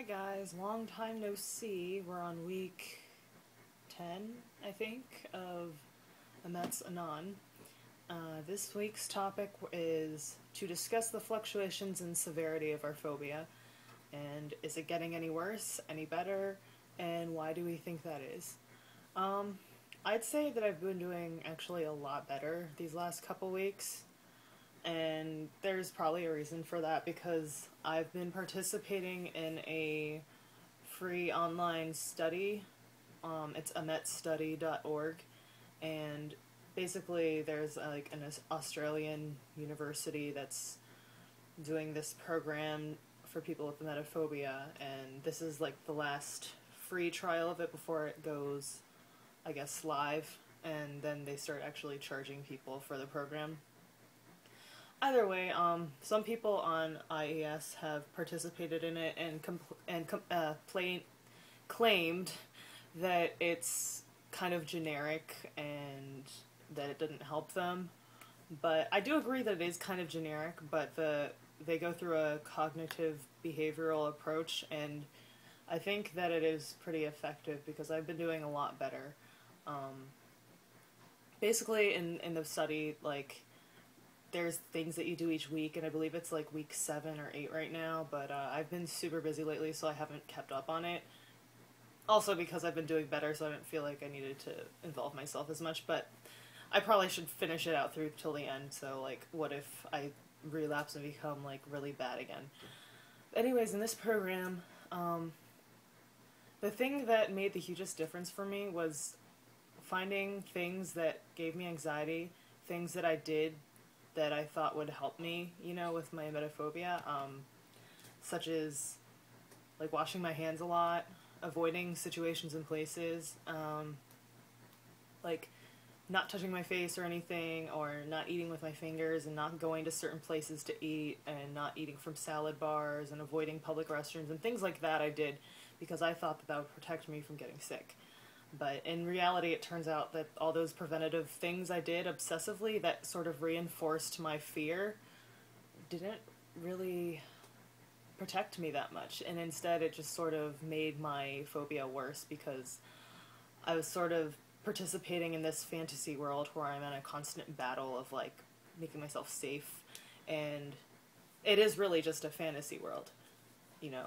Hi guys, long time no see. We're on week 10, I think, of Emet's Anon. This week's topic is to discuss the fluctuations and severity of our phobia, and is it getting any worse, any better, and why do we think that is? Um, I'd say that I've been doing actually a lot better these last couple weeks. And there's probably a reason for that because I've been participating in a free online study. It's emetstudy.org, and basically there's like an Australian university that's doing this program for people with emetophobia, and this is like the last free trial of it before it goes, I guess, live, and then they start actually charging people for the program. Either way, some people on IES have participated in it and claimed that it's kind of generic and that it didn't help them. But I do agree that it is kind of generic, but they go through a cognitive behavioral approach, and I think that it is pretty effective because I've been doing a lot better. Basically, in the study, like, there's things that you do each week, and I believe it's like week 7 or 8 right now, but I've been super busy lately, so I haven't kept up on it. Also because I've been doing better, so I didn't feel like I needed to involve myself as much, but I probably should finish it out through till the end, so like, what if I relapse and become like really bad again? Anyways, in this program, the thing that made the hugest difference for me was finding things that gave me anxiety, things that I did that I thought would help me, with my emetophobia, such as like washing my hands a lot, avoiding situations and places, like not touching my face or anything, or not eating with my fingers, and not going to certain places to eat, and not eating from salad bars, and avoiding public restrooms, and things like that I did because I thought that that would protect me from getting sick. But in reality, it turns out that all those preventative things I did obsessively that sort of reinforced my fear didn't really protect me that much. And instead, it just sort of made my phobia worse because I was sort of participating in this fantasy world where I'm in a constant battle of, like, making myself safe. And it is really just a fantasy world.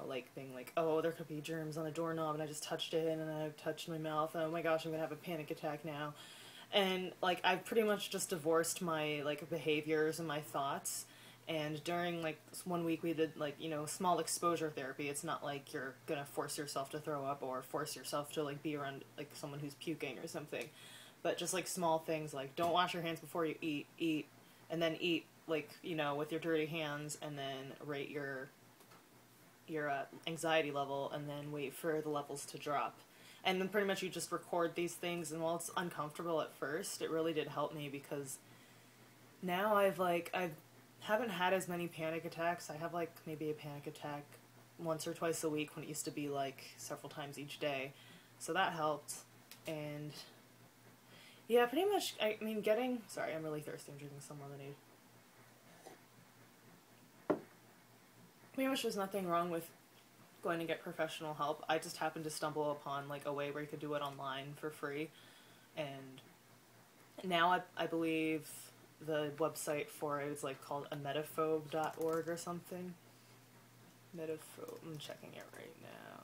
Like being like, oh, there could be germs on a doorknob and I just touched it and then I've touched my mouth and oh my gosh, I'm gonna have a panic attack now. And like, I've pretty much just divorced my like behaviors and my thoughts. And during like one week we did like, small exposure therapy. It's not like you're gonna force yourself to throw up or force yourself to like be around like someone who's puking or something. But just like small things like don't wash your hands before you eat, and then eat like, with your dirty hands, and then rate your anxiety level, and then wait for the levels to drop. And then pretty much you just record these things, and while it's uncomfortable at first, it really did help me because now I haven't had as many panic attacks. I have like maybe a panic attack once or twice a week when it used to be like several times each day. So that helped. And yeah, pretty much, I mean, sorry, I'm really thirsty. I'm drinking some lemonade. Pretty much there's nothing wrong with going to get professional help. I just happened to stumble upon like a way where you could do it online for free, and now I believe the website for it is like called emetophobe.org or something. Emetophobe, I'm checking it right now.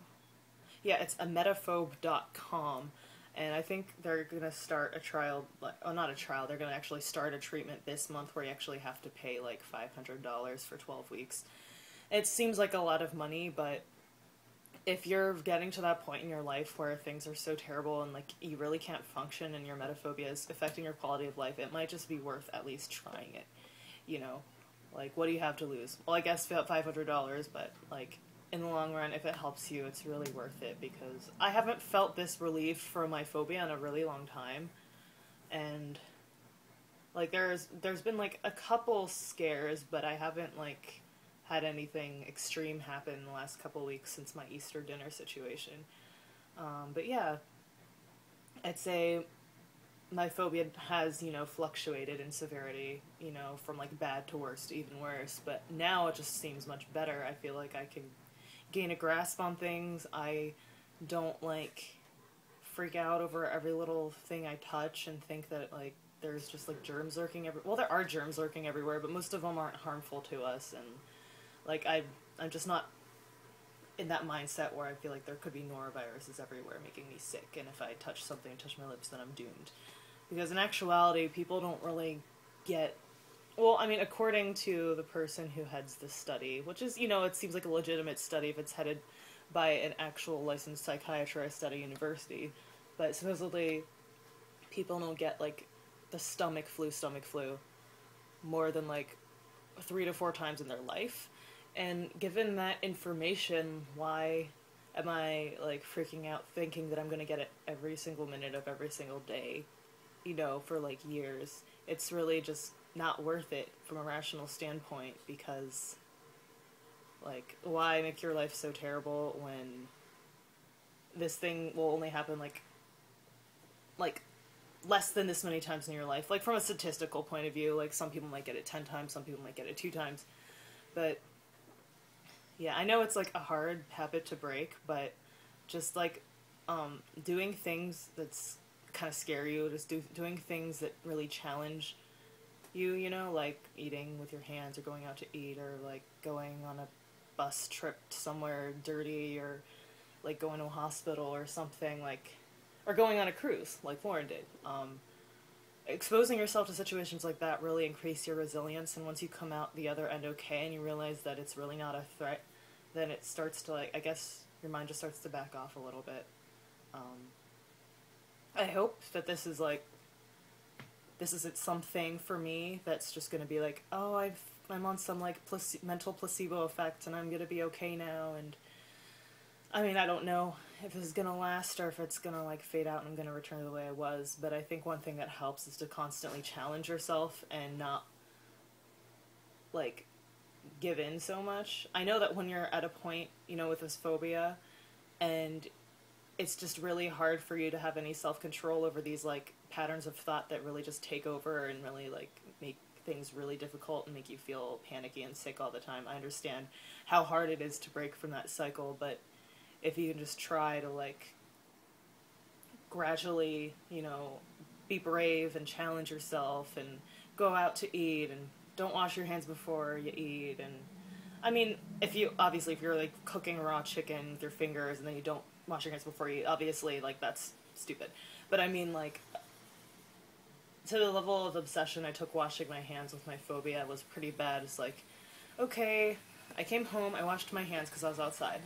Yeah, it's emetophobe.com, and I think they're gonna start a trial, not a trial, they're gonna actually start a treatment this month where you actually have to pay like $500 for 12 weeks. It seems like a lot of money, but if you're getting to that point in your life where things are so terrible and like you really can't function and your emetophobia is affecting your quality of life, it might just be worth at least trying it. Like, what do you have to lose? Well, I guess $500, but like in the long run, if it helps you, it's really worth it because I haven't felt this relief from my phobia in a really long time. And like there's been like a couple scares, but I haven't like had anything extreme happen in the last couple weeks since my Easter dinner situation. But yeah, I'd say my phobia has, fluctuated in severity, from like bad to worse to even worse. But now it just seems much better. I feel like I can, gain a grasp on things. I don't, like, freak out over every little thing I touch and think that, like, there's just, like, germs lurking well, there are germs lurking everywhere, but most of them aren't harmful to us, and, like, I'm just not in that mindset where I feel like there could be noroviruses everywhere making me sick, and if I touch something, touch my lips, then I'm doomed. Because in actuality, people don't really get... Well, I mean, according to the person who heads this study, which is, it seems like a legitimate study if it's headed by an actual licensed psychiatrist at a university, but supposedly people don't get, like, the stomach flu more than, like, 3 to 4 times in their life. And given that information, why am I, like, freaking out thinking that I'm gonna get it every single minute of every single day, for, like, years? It's really just not worth it from a rational standpoint, because, like, why make your life so terrible when this thing will only happen, like, less than this many times in your life? Like, from a statistical point of view, like, some people might get it 10 times, some people might get it 2 times, but yeah, I know it's, like, a hard habit to break, but just, like, doing things that's kind of scare you, just doing things that really challenge you, like eating with your hands, or going out to eat, or, like, going on a bus trip somewhere dirty, or, like, going to a hospital or something, like, or going on a cruise, like Lauren did. Exposing yourself to situations like that really increase your resilience, and once you come out the other end okay and you realize that it's really not a threat, then it starts to, like, I guess your mind just starts to back off a little bit. I hope that this isn't something for me that's just going to be like, oh, I'm on some, like, mental placebo effect and I'm going to be okay now, and I mean, I don't know if this is going to last or if it's going to, like, fade out and I'm going to return to the way I was, but I think one thing that helps is to constantly challenge yourself and not, like, give in so much. I know that when you're at a point, with this phobia, and it's just really hard for you to have any self-control over these, like, patterns of thought that really just take over and really, like, make things really difficult and make you feel panicky and sick all the time. I understand how hard it is to break from that cycle, but if you can just try to, like, gradually, be brave and challenge yourself and go out to eat and don't wash your hands before you eat. And I mean, if you're, like, cooking raw chicken with your fingers and then you don't wash your hands before you eat, obviously, like, that's stupid. But I mean, like, to the level of obsession I took washing my hands with my phobia was pretty bad. It's like, okay, I came home, I washed my hands because I was outside.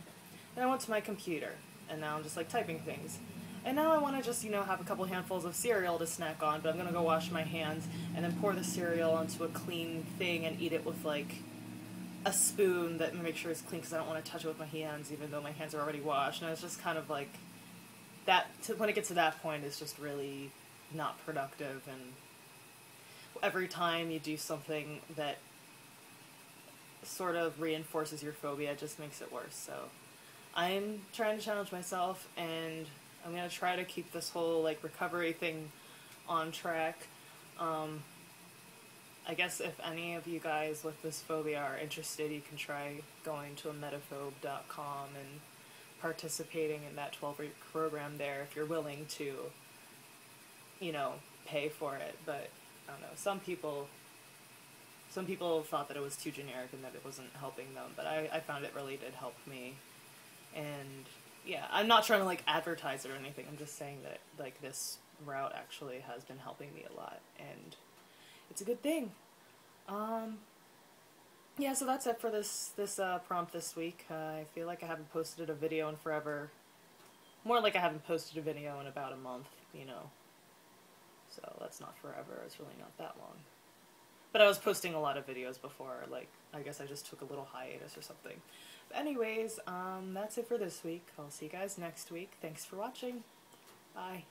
Then I went to my computer, and now I'm just, like, typing things. And now I want to just, have a couple handfuls of cereal to snack on, but I'm going to go wash my hands and then pour the cereal onto a clean thing and eat it with, like, a spoon that make sure it's clean, because I don't want to touch it with my hands, even though my hands are already washed. And it's just kind of like that. When it gets to that point, it's just really not productive. And every time you do something that sort of reinforces your phobia, it just makes it worse. So I'm trying to challenge myself, and I'm gonna try to keep this whole, like, recovery thing on track. I guess if any of you guys with this phobia are interested, you can try going to Emetophobia.com and participating in that 12-week program there if you're willing to, pay for it. But I don't know, some people thought that it was too generic and that it wasn't helping them, but I found it really did help me. And yeah, I'm not trying to, like, advertise it or anything. I'm just saying that, like, this route actually has been helping me a lot, and it's a good thing. Yeah, so that's it for this prompt this week. I feel like I haven't posted a video in forever. More like I haven't posted a video in about a month, So that's not forever. It's really not that long. But I was posting a lot of videos before. Like, I guess I just took a little hiatus or something. But anyways, that's it for this week. I'll see you guys next week. Thanks for watching. Bye.